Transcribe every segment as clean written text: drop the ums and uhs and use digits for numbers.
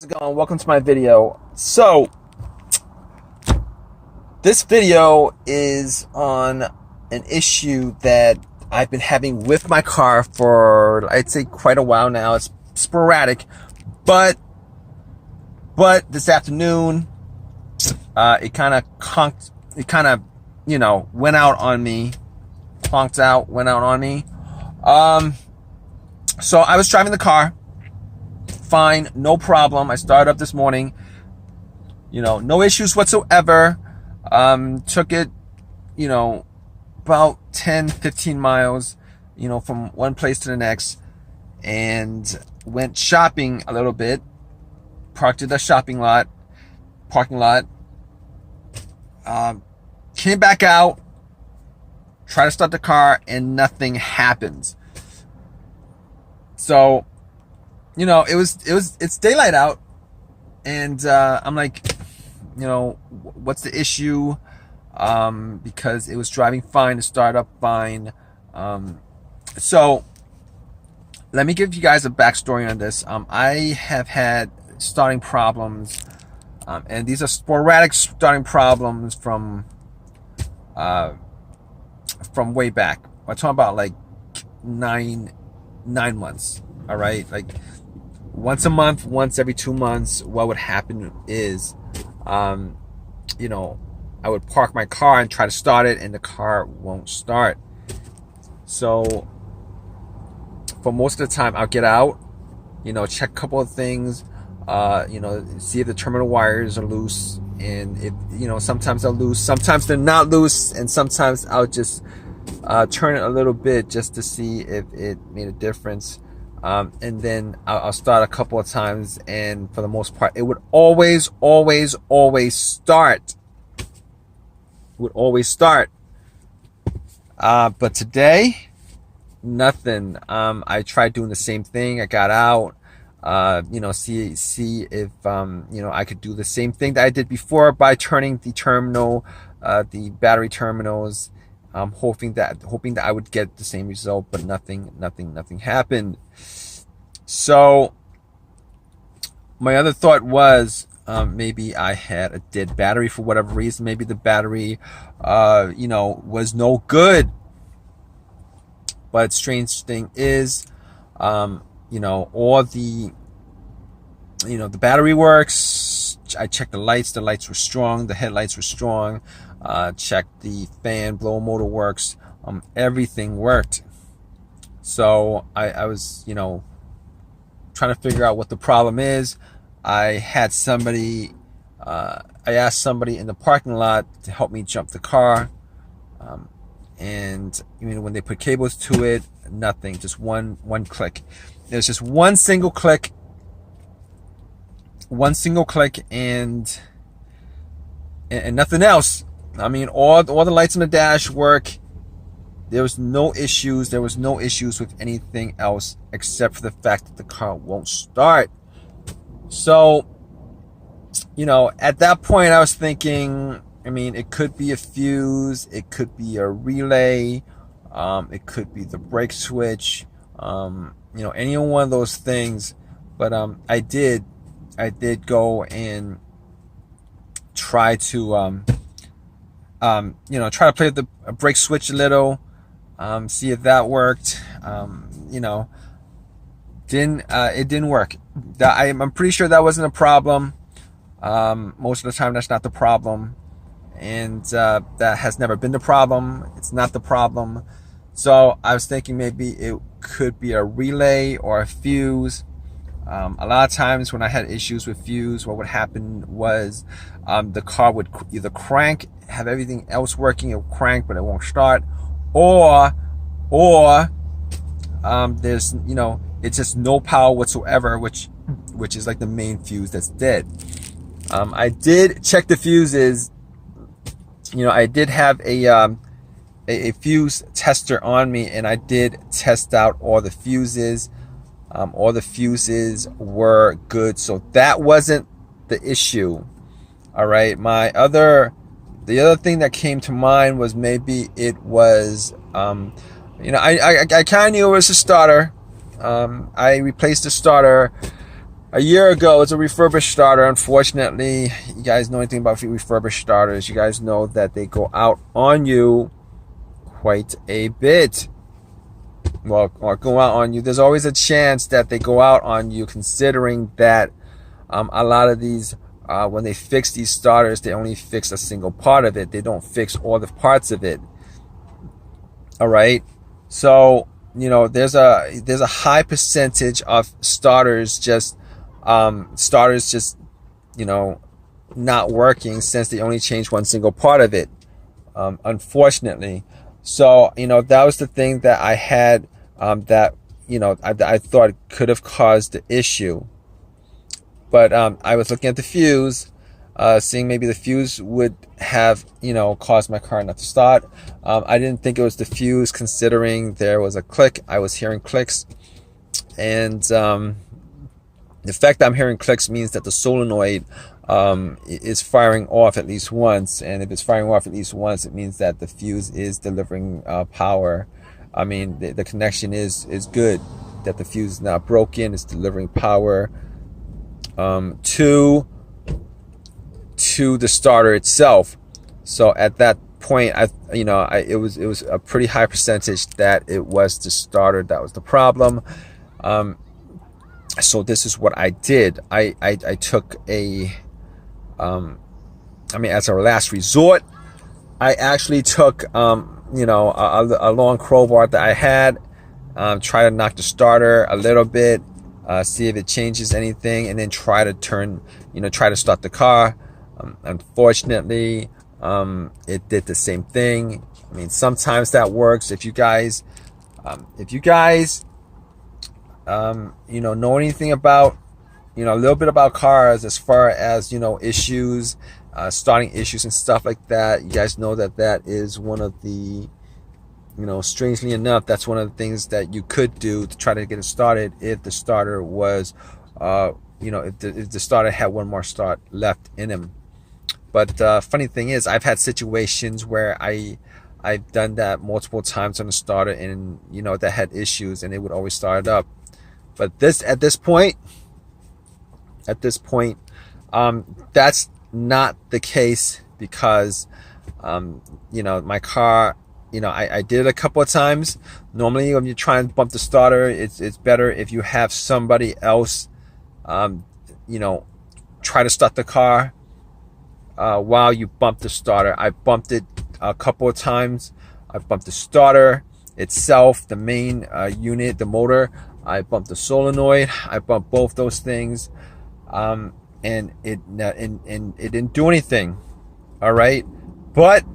How's it going? Welcome to my video. So, this video is on an issue that I've been having with my car for, I'd say, quite a while now. It's sporadic, but this afternoon, it kind of conked, it kind of, went out on me, went out on me. So I was driving the car. Fine, no problem. I started up this morning, no issues whatsoever. Took it, about 10-15 miles, from one place to the next, and went shopping a little bit, parked at the parking lot, came back out, tried to start the car, and nothing happens. So, it's daylight out, and I'm like, what's the issue? Because it was driving fine, it started up fine. So let me give you guys a backstory on this. I have had starting problems, and these are sporadic starting problems from way back. I'm talking about like nine months. All right, like once a month, once every 2 months. What would happen is, I would park my car and try to start it, and the car won't start. So for most of the time, I'll get out, check a couple of things, see if the terminal wires are loose, and if, sometimes they're loose, sometimes they're not loose, and sometimes I'll just turn it a little bit just to see if it made a difference. And then I'll start a couple of times, and for the most part, it would always start. It would always start. But today, nothing. I tried doing the same thing. I got out, see if, I could do the same thing that I did before by turning the terminal, the battery terminals. Hoping that I would get the same result, but nothing happened. So my other thought was, maybe I had a dead battery for whatever reason. Maybe the battery, was no good. But strange thing is, all the, the battery works. I checked the lights were strong, the headlights were strong. Checked the fan, blower motor works, everything worked. So I was, trying to figure out what the problem is. I asked somebody in the parking lot to help me jump the car. And when they put cables to it, nothing, just one click. There's just one single click, and nothing else. All the lights on the dash work. There was no issues. There was no issues with anything else except for the fact that the car won't start. So, at that point I was thinking, it could be a fuse, it could be a relay, it could be the brake switch, any one of those things. But I did go and try to try to play with the brake switch a little, see if that worked. It didn't work. I'm pretty sure that wasn't a problem. Most of the time that's not the problem, and that has never been the problem. It's not the problem. So I was thinking maybe it could be a relay or a fuse. A lot of times when I had issues with fuse, what would happen was, the car would either crank, have everything else working, it will crank but it won't start, or there's, it's just no power whatsoever, which is like the main fuse that's dead. I did check the fuses. I did have a fuse tester on me, and I did test out all the fuses. All the fuses were good, so that wasn't the issue. All right, the other thing that came to mind was maybe it was, I kind of knew it was a starter. I replaced the starter a year ago. It's a refurbished starter. Unfortunately, you guys know anything about refurbished starters, you guys know that they go out on you quite a bit. Well, or go out on you. There's always a chance that they go out on you, considering that a lot of these, when they fix these starters, they only fix a single part of it. They don't fix all the parts of it. All right. So, you know, there's a high percentage of starters just you know, not working, since they only change one single part of it, unfortunately. So, you know, that was the thing that I had, that, you know, I thought could have caused the issue. But I was looking at the fuse, seeing maybe the fuse would have, you know, caused my car not to start. I didn't think it was the fuse, considering there was a click. I was hearing clicks, and the fact that I'm hearing clicks means that the solenoid is firing off at least once, and if it's firing off at least once, it means that the fuse is delivering power. I mean, the connection is good, that the fuse is not broken. It's delivering power to the starter itself. So at that point, it was a pretty high percentage that it was the starter that was the problem. So this is what I did. I took as a last resort, I actually took a long crowbar that I had, try to knock the starter a little bit, see if it changes anything, and then try to start the car. Unfortunately, it did the same thing. I mean, sometimes that works. If you guys know anything about, a little bit about cars, as far as, issues, starting issues and stuff like that, you guys know that is one of the, strangely enough, that's one of the things that you could do to try to get it started, if the starter was, if the starter had one more start left in him. But funny thing is, I've had situations where I've done that multiple times on the starter, and that had issues, and it would always start it up. But at this point, that's not the case, because my car, I did it a couple of times. Normally, when you try and bump the starter, it's better if you have somebody else try to start the car while you bump the starter. I bumped it a couple of times. I bumped the starter itself, the main unit, the motor. I bumped the solenoid. I bumped both those things, and it didn't do anything. All right, but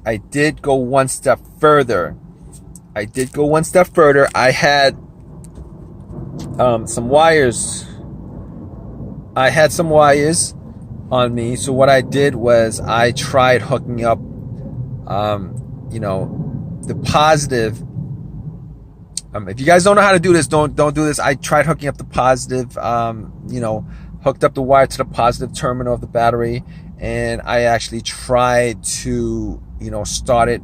I did go one step further. I had some wires. I had some wires on me. So what I did was I tried hooking up, the positive. If you guys don't know how to do this, don't do this. I tried hooking up the positive, hooked up the wire to the positive terminal of the battery, and I actually tried to, start it,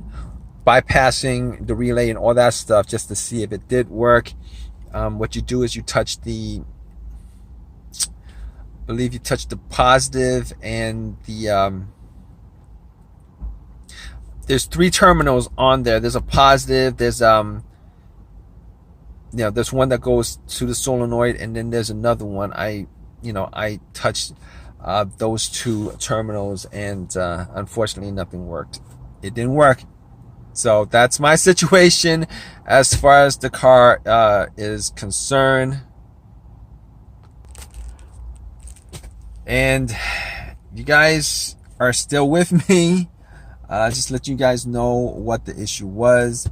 bypassing the relay and all that stuff, just to see if it did work. What you do is you touch the positive and the there's 3 terminals on there. There's a positive, there's there's one that goes to the solenoid, and then there's another one. I touched those 2 terminals, and unfortunately nothing worked. It didn't work. So that's my situation as far as the car is concerned. And you guys are still with me. Just let you guys know what the issue was.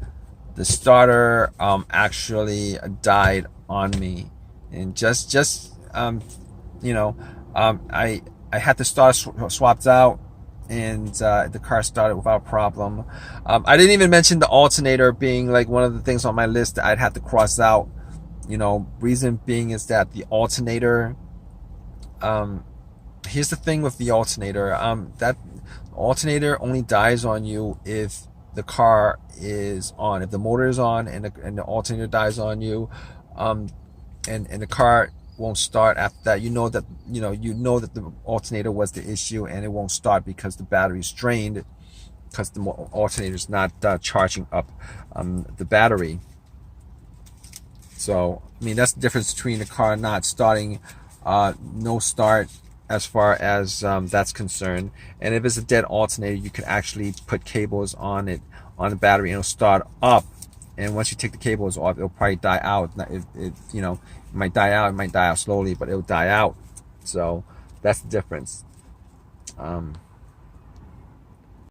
The starter actually died on me, and I had the starter swapped out, and the car started without problem. I didn't even mention the alternator being like one of the things on my list that I'd have to cross out. Reason being is that the alternator, here's the thing with the alternator, that alternator only dies on you if the car is on. If the motor is on and the alternator dies on you, and the car won't start after that. You know that the alternator was the issue, and it won't start because the battery's drained, because the alternator is not charging up the battery. So I mean, that's the difference between the car not starting, no start, as far as that's concerned. And if it's a dead alternator, you can actually put cables on it, on the battery, and it'll start up. And once you take the cables off, it'll probably die out. It might die out. It might die out slowly, but it'll die out. So that's the difference.